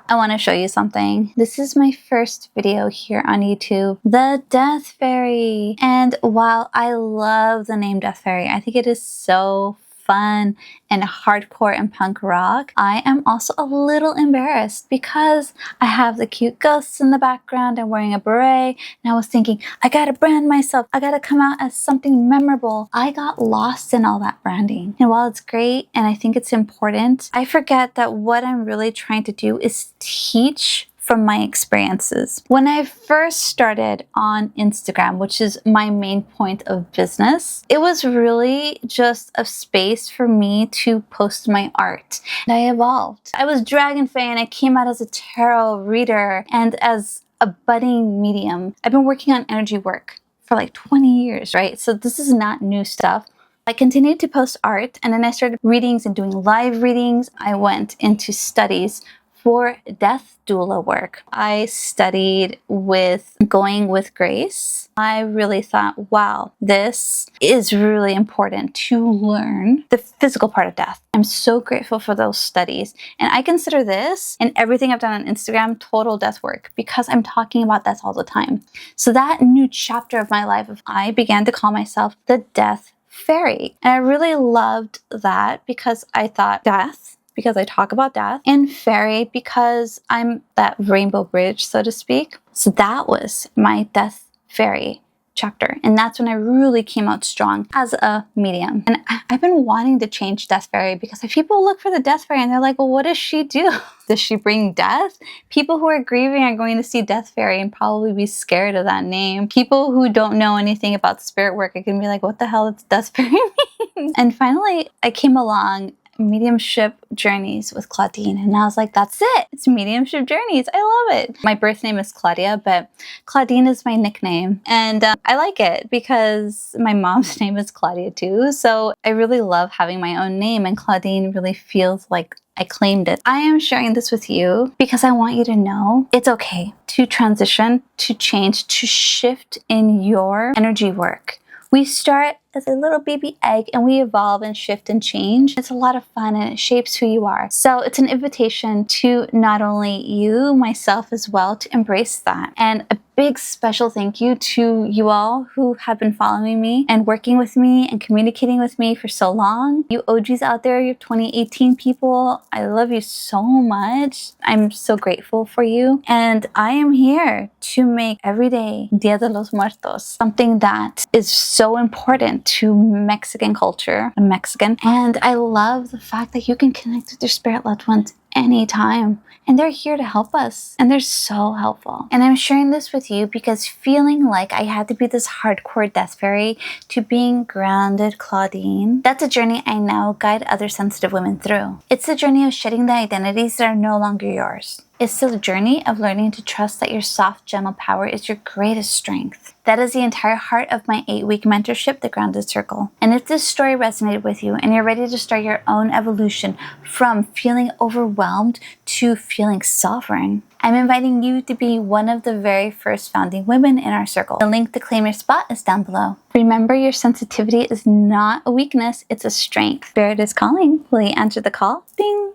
I want to show you something. This is my first video here on YouTube, the Death Fairy. And while I love the name Death Fairy, I think it is so fun and hardcore and punk rock, I am also a little embarrassed because I have the cute ghosts in the background. I'm wearing a beret, and I was thinking, I gotta brand myself. I gotta come out as something memorable. I got lost in all that branding. And while it's great and I think it's important, I forget that what I'm really trying to do is teach from my experiences. When I first started on Instagram, which is my main point of business, it was really just a space for me to post my art. And I evolved. I was Dragonnefae and I came out as a tarot reader and as a budding medium. I've been working on energy work for like 20 years, right? So this is not new stuff. I continued to post art, and then I started readings and doing live readings. I went into studies for death doula work. I studied with Going with Grace. I really thought, wow, this is really important to learn the physical part of death. I'm so grateful for those studies. And I consider this and everything I've done on Instagram total death work because I'm talking about death all the time. So that new chapter of my life, I began to call myself the Death Fairy. And I really loved that because I thought death, because I talk about death, and fairy because I'm that rainbow bridge, so to speak. So that was my Death Fairy chapter. And that's when I really came out strong as a medium. And I've been wanting to change Death Fairy because people look for the Death Fairy and they're like, well, what does she do? Does she bring death? People who are grieving are going to see Death Fairy and probably be scared of that name. People who don't know anything about spirit work are going to be like, what the hell does Death Fairy mean? And finally, I came along Mediumship Journeys with Claudine, and I was like, that's it. It's Mediumship Journeys. I love it. My birth name is Claudia, but Claudine is my nickname, and I like it because my mom's name is Claudia too, so I really love having my own name, and Claudine really feels like I claimed it. I am sharing this with you because I want you to know it's okay to transition, to change, to shift in your energy work. We start as a little baby egg and we evolve and shift and change. It's a lot of fun and it shapes who you are. So it's an invitation to not only you, myself as well, to embrace that. And a big special thank you to you all who have been following me and working with me and communicating with me for so long. You OGs out there, you 2018 people, I love you so much. I'm so grateful for you. And I am here to make every day Dia de los Muertos something that is so important to Mexican culture, and I love the fact that you can connect with your spirit loved ones anytime, and they're here to help us, and they're so helpful. And I'm sharing this with you because feeling like I had to be this hardcore Death Fairy to being grounded Claudine, that's a journey I now guide other sensitive women through. It's the journey of shedding the identities that are no longer yours. It's the journey of learning to trust that your soft, gentle power is your greatest strength. That is the entire heart of my 8-week mentorship, The Grounded Circle. And if this story resonated with you and you're ready to start your own evolution from feeling overwhelmed to feeling sovereign, I'm inviting you to be one of the very first founding women in our circle. The link to claim your spot is down below. Remember, your sensitivity is not a weakness, it's a strength. Spirit is calling. Will you answer the call? Ding!